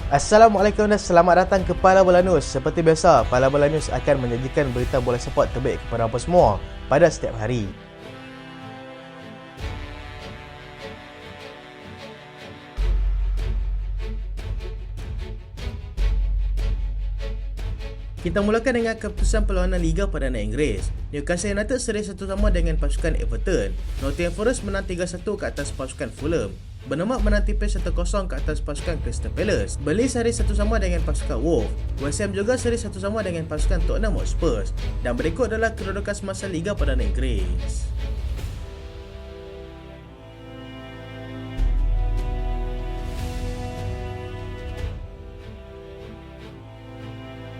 Assalamualaikum dan selamat datang ke Pala Bola News. Seperti biasa, Pala Bola News akan menyajikan berita bola sepak terbaik kepada anda semua pada setiap hari. Kita mulakan dengan keputusan perlawanan Liga Perdana Inggeris. Newcastle United seri 1-1 dengan pasukan Everton. Nottingham Forest menang 3-1 ke atas pasukan Fulham. Bournemouth menang tipis 1-0 ke atas pasukan Crystal Palace. Burnley seri 1-1 dengan pasukan Wolves. West Ham juga seri 1-1 dengan pasukan Tottenham Hotspur. Dan berikut adalah kedudukan semasa Liga Perdana Inggeris.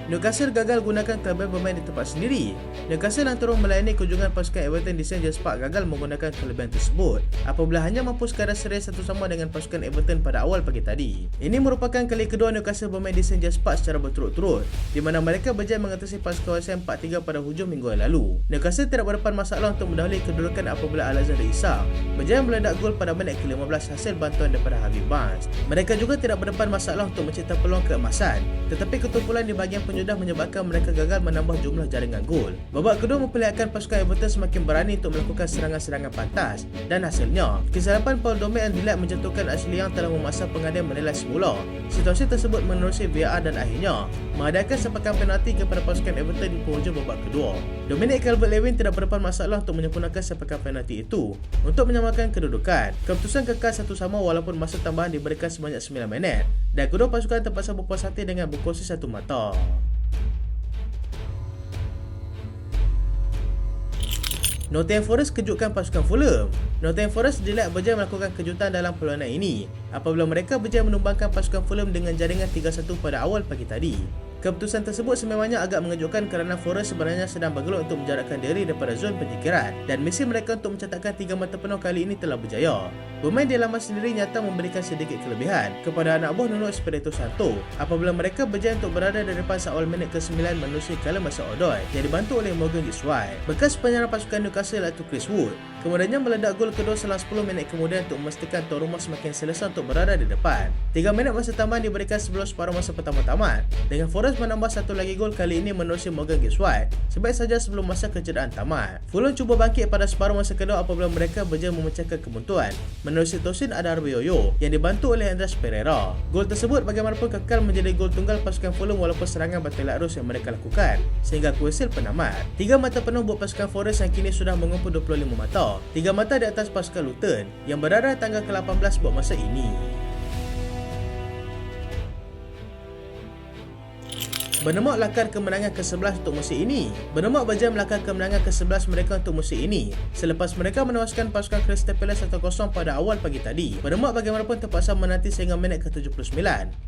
Newcastle gagal gunakan kelebihan bermain di tempat sendiri. Newcastle yang turun melayani kunjungan pasukan Everton di St James Park gagal menggunakan kelebihan tersebut apabila hanya mampu sekadar seri 1-1 dengan pasukan Everton pada awal pagi tadi. Ini merupakan kali kedua Newcastle bermain di St James Park secara berturut-turut, di mana mereka berjaya mengatasi pasukan West Ham 4-3 pada hujung minggu yang lalu. Newcastle tidak berdepan masalah untuk mendahului kedudukan apabila Alexander Isak berjaya meledak gol pada minit ke-15 hasil bantuan daripada Harvey Barnes. Mereka juga tidak berdepan masalah untuk mencipta peluang keemasan, tetapi ketumpulan di bahagian penyudah menyebabkan mereka gagal menambah jumlah jaringan gol. Babak kedua memperlihatkan pasukan Everton semakin berani untuk melakukan serangan-serangan pantas dan hasilnya, kesilapan Paul Dominic yang dilihat menjatuhkan Ashley Young telah memaksa pengadil menilai semula. Situasi tersebut menerusi VAR dan akhirnya menghadiahkan sepakan penalti kepada pasukan Everton di penghujung babak kedua. Dominic Calvert-Lewin tidak berdepan masalah untuk menyempurnakan sepakan penalti itu untuk menyamakan kedudukan. Keputusan kekal 1-1 walaupun masa tambahan diberikan sebanyak 9 minit dan kedua pasukan terpaksa berpuas hati dengan berkongsi satu mata. Nottingham Forest kejutkan pasukan Fulham. Nottingham Forest dilihat berjaya melakukan kejutan dalam perlawanan ini apabila mereka berjaya menumbangkan pasukan Fulham dengan jaringan 3-1 pada awal pagi tadi. Keputusan tersebut sememangnya agak mengejutkan kerana Forest sebenarnya sedang bergelut untuk menjarakkan diri daripada zon penyingkiran dan misi mereka untuk mencatatkan 3 mata penuh kali ini telah berjaya. Bermain di laman sendiri nyata memberikan sedikit kelebihan kepada anak buah Nuno Espirito Santo apabila mereka berjaya untuk berada di depan seawal minit ke-9 menerusi Callum Hudson-Odoi yang dibantu oleh Morgan Gibbs-White. Bekas penyerang pasukan Newcastle iaitu Chris Wood kemudiannya meledak gol kedua selang 10 minit kemudian untuk memastikan tuan rumah semakin selesa untuk berada di depan. 3 minit masa tambahan diberikan sebelum separuh masa pertama tamat dengan Forest menambah satu lagi gol kali ini menerusi Morgan Gibbs-White sebaik saja sebelum masa kecederaan tamat. Fulham cuba bangkit pada separuh masa kedua apabila mereka berjaya memecahkan kemuntuan menerusi Tosin Adarabioyo yang dibantu oleh Andreas Pereira. Gol tersebut bagaimanapun kekal menjadi gol tunggal pasukan Fulham walaupun serangan bertolak arus yang mereka lakukan sehingga kuasil penamat. 3 mata penuh buat pasukan Forest yang kini sudah mengumpul 25 mata. 3 mata di atas pasukan Luton yang berada tangga ke-18 buat masa ini. Bournemouth lakar kemenangan ke-11 untuk musim ini. Bournemouth berjaya melakar kemenangan ke-11 mereka untuk musim ini selepas mereka menewaskan pasukan Crystal Palace 1-0 pada awal pagi tadi. Bournemouth bagaimanapun terpaksa menanti sehingga minit ke-79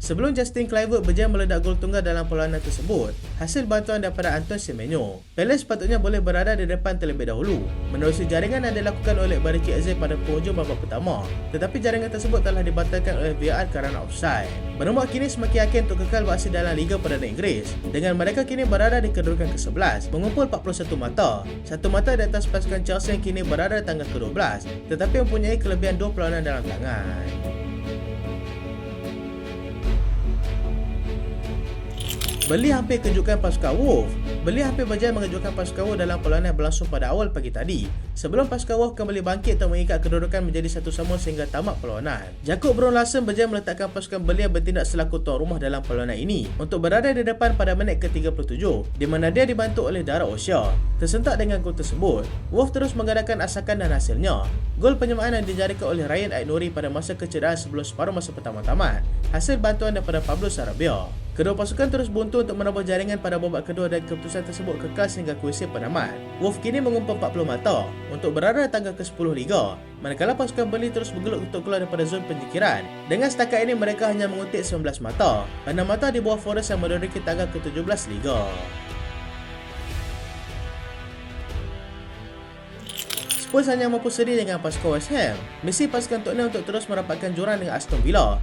sebelum Justin Kluivert berjaya meledak gol tunggal dalam perlawanan tersebut hasil bantuan daripada Antoine Semenyo. Palace sepatutnya boleh berada di depan terlebih dahulu menerusi jaringan yang dilakukan oleh Bariki Eze pada penghujung babak pertama, tetapi jaringan tersebut telah dibatalkan oleh VAR kerana offside. Bournemouth kini semakin yakin untuk kekal beraksi dalam Liga Perdana Inggeris dengan mereka kini berada di kedudukan ke-11 mengumpul 41 mata, satu mata di atas pasukan Chelsea yang kini berada di tangga ke-12 tetapi mempunyai kelebihan 2 perlawanan dalam tangan. Burnley hampir kejutkan pasukan Wolves. Burnley hampir berjaya mengejutkan pasukan Wolves dalam perlawanan yang berlangsung pada awal pagi tadi sebelum pasukan Wolves kembali bangkit dan mengikat kedudukan menjadi 1-1 sehingga tamat perlawanan. Jacob Brown Larson berjaya meletakkan pasukan Burnley yang bertindak selaku tuan rumah dalam perlawanan ini untuk berada di depan pada minit ke-37 di mana dia dibantu oleh Dara O'Shea. Tersentak dengan gol tersebut, Wolves terus mengadakan asakan dan hasilnya gol penyamaan yang dijadikan oleh Ryan Aït-Nouri pada masa kecederaan sebelum separuh masa pertama tamat hasil bantuan daripada Pablo Sarabia. Kedua pasukan terus buntu untuk menambah jaringan pada babak kedua dan keputusan tersebut kekal sehingga kuisi penamat. Wolves kini mengumpul 40 mata untuk berada di tangga ke-10 Liga, manakala pasukan Burnley terus bergelut untuk keluar daripada zon penyingkiran. Dengan setakat ini mereka hanya menguntit 19 mata, 6 mata di bawah Forest yang menduduki tangga ke-17 Liga. Spurs hanya mampu seri dengan pasukan West Ham. Misi pasukan Tottenham untuk terus merapatkan jurang dengan Aston Villa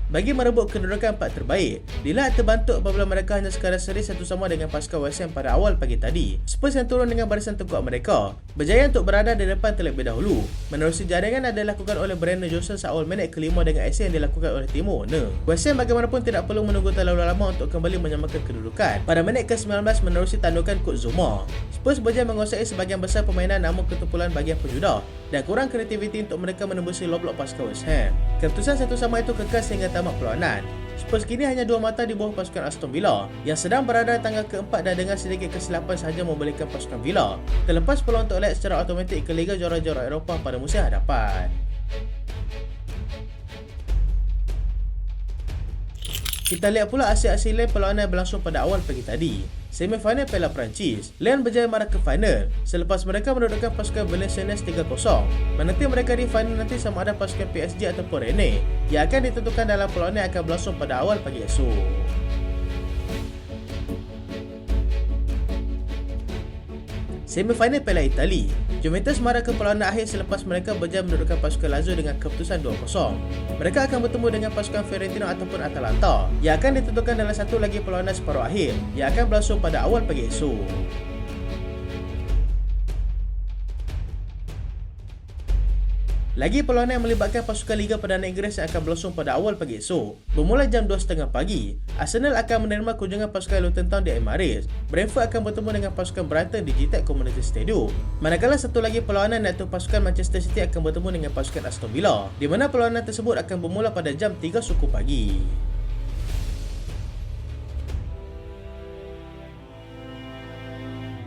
bagi merebut kedudukan 4 terbaik. Lillard terbantuk apabila mereka hanya sekadar seri satu sama dengan pasukan West Ham pada awal pagi tadi. Spurs yang turun dengan barisan terkuat mereka berjaya untuk berada di depan terlebih dahulu. Menerusi jaringan ada dilakukan oleh Brendan Johnson seawal minit ke-5 dengan aksi yang dilakukan oleh Timo Werner. West Ham bagaimanapun tidak perlu menunggu terlalu lama untuk kembali menyamakan kedudukan pada minit ke-19 menerusi tandukan Kurt Zouma. Spurs berjaya menguasai sebahagian besar permainan namun ketumpulan bahagian penjudah dan kurang kreativiti untuk mereka menembusi lob-lob pasukan West Ham. Keputusan satu sama itu kekal sehingga tamat perlawanan. Spurs kini hanya 2 mata di bawah pasukan Aston Villa yang sedang berada tangga ke-4 dan dengan sedikit kesilapan sahaja membolehkan pasukan Villa terlepas peluang untuk layak secara automatik ke Liga Juara-Juara Eropah pada musim hadapan. Kita lihat pula aksi-aksi lain perlawanan yang berlangsung pada awal pagi tadi. Semifinal Piala Perancis, Lyon berjaya marah ke final selepas mereka menundukkan pasukan Valenciennes 3-0. Menanti mereka di final nanti sama ada pasukan PSG ataupun Rennes yang akan ditentukan dalam perlawanan yang akan berlangsung pada awal pagi esok. Semifinal Piala Itali, Juventus marah ke perlawanan akhir selepas mereka berjaya menundukkan pasukan Lazio dengan keputusan 2-0. Mereka akan bertemu dengan pasukan Fiorentina ataupun Atalanta yang akan ditentukan dalam satu lagi perlawanan separuh akhir yang akan berlangsung pada awal pagi esok. Lagi perlawanan yang melibatkan pasukan Liga Perdana Inggeris yang akan berlangsung pada awal pagi esok. Bermula jam 2.30 pagi, Arsenal akan menerima kunjungan pasukan Luton Town di Emirates. Brentford akan bertemu dengan pasukan Brighton di GTEC Community Stadium. Manakala satu lagi perlawanan iaitu pasukan Manchester City akan bertemu dengan pasukan Aston Villa, di mana perlawanan tersebut akan bermula pada jam 3 suku pagi.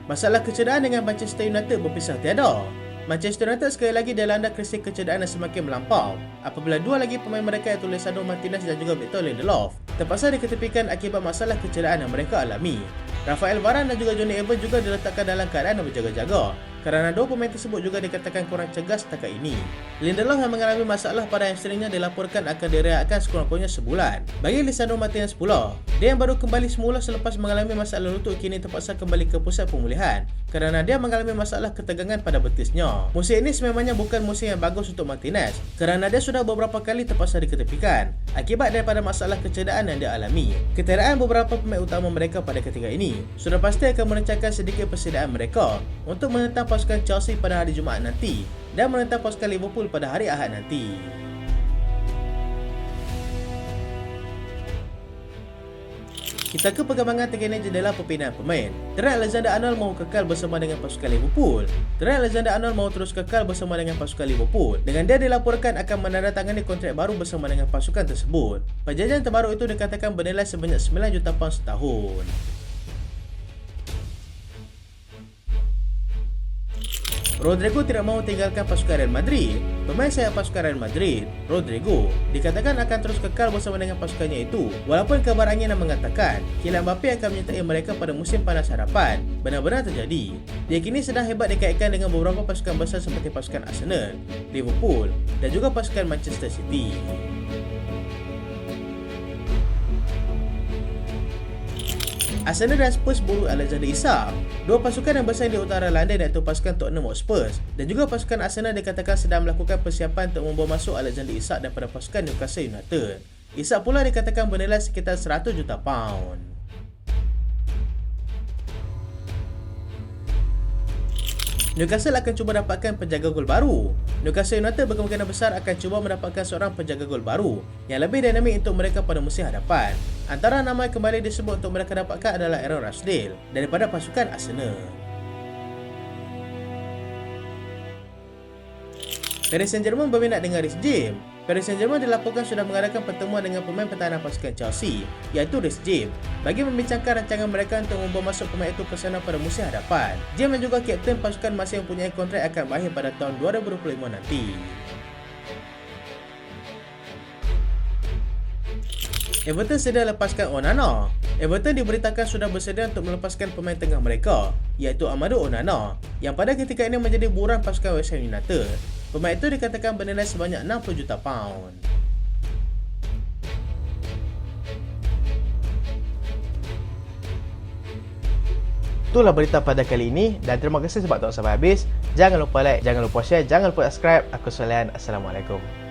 Masalah kecederaan dengan Manchester United berpisah tiada. Manchester United sekali lagi dilanda krisis kecederaan yang semakin melampau apabila dua lagi pemain mereka iaitu Lisandro Martinez dan juga Victor Lindelof terpaksa diketepikan akibat masalah kecederaan yang mereka alami. Rafael Varane dan juga Johnny Evans juga diletakkan dalam keadaan yang berjaga-jaga kerana dua pemain tersebut juga dikatakan kurang cergas setakat ini. Lindelof yang mengalami masalah pada hamstringnya dilaporkan akan direhatkan sekurang-kurangnya sebulan. Bagi Lisandro Martinez pula, dia yang baru kembali semula selepas mengalami masalah lutut kini terpaksa kembali ke pusat pemulihan kerana dia mengalami masalah ketegangan pada betisnya. Musim ini sememangnya bukan musim yang bagus untuk Martinez kerana dia sudah beberapa kali terpaksa diketepikan akibat daripada masalah kecederaan yang dia alami. Ketiadaan beberapa pemain utama mereka pada ketika ini sudah pasti akan merencanakan sedikit persediaan mereka untuk menentang pasukan Chelsea pada hari Jumaat nanti dan menentang pasukan Liverpool pada hari Ahad nanti. Kita ke perkembangan terkini jendela perpindahan pemain. Trent Alexander-Arnold mahu kekal bersama dengan pasukan Liverpool. Trent Alexander-Arnold mahu terus kekal bersama dengan pasukan Liverpool dengan dia dilaporkan akan menandatangani kontrak baru bersama dengan pasukan tersebut. Perjanjian terbaru itu dikatakan bernilai sebanyak 9 juta pound setahun. Rodrigo tidak mahu tinggalkan pasukan Real Madrid. Pemain sayap pasukan Real Madrid, Rodrigo, dikatakan akan terus kekal bersama dengan pasukannya itu walaupun kabar angin yang mengatakan Kylian Mbappe akan menyertai mereka pada musim panas hadapan benar-benar terjadi. Dia kini sedang hebat dikaitkan dengan beberapa pasukan besar seperti pasukan Arsenal, Liverpool dan juga pasukan Manchester City. Arsenal dan Spurs berburu Alexander Isak. Dua pasukan yang bersaing di utara London iaitu pasukan Tottenham Hotspur dan juga pasukan Arsenal dikatakan sedang melakukan persiapan untuk membawa masuk Alexander Isak daripada pasukan Newcastle United. Isak pula dikatakan bernilai sekitar 100 juta pound. Newcastle akan cuba dapatkan penjaga gol baru. Newcastle United berkemungkinan besar akan cuba mendapatkan seorang penjaga gol baru yang lebih dinamik untuk mereka pada musim hadapan. Antara nama yang kembali disebut untuk mereka dapatkan adalah Aaron Ramsdale daripada pasukan Arsenal. Paris Saint-Germain berminat dengan Reece James. Paris Saint-Germain dilaporkan sudah mengadakan pertemuan dengan pemain pertahanan pasukan Chelsea iaitu Reece James bagi membincangkan rancangan mereka untuk membawa masuk pemain itu ke sana pada musim hadapan. James yang juga kapten pasukan masih mempunyai kontrak akan berakhir pada tahun 2025 nanti. Everton sedia lepaskan Onana. Everton diberitakan sudah bersedia untuk melepaskan pemain tengah mereka iaitu Amadou Onana yang pada ketika ini menjadi buruan pasukan West Ham United. Pemain itu dikatakan bernilai sebanyak 60 juta pound. Itulah berita pada kali ini dan terima kasih sebab tonton sampai habis. Jangan lupa like, jangan lupa share, jangan lupa subscribe. Aku Solian. Assalamualaikum.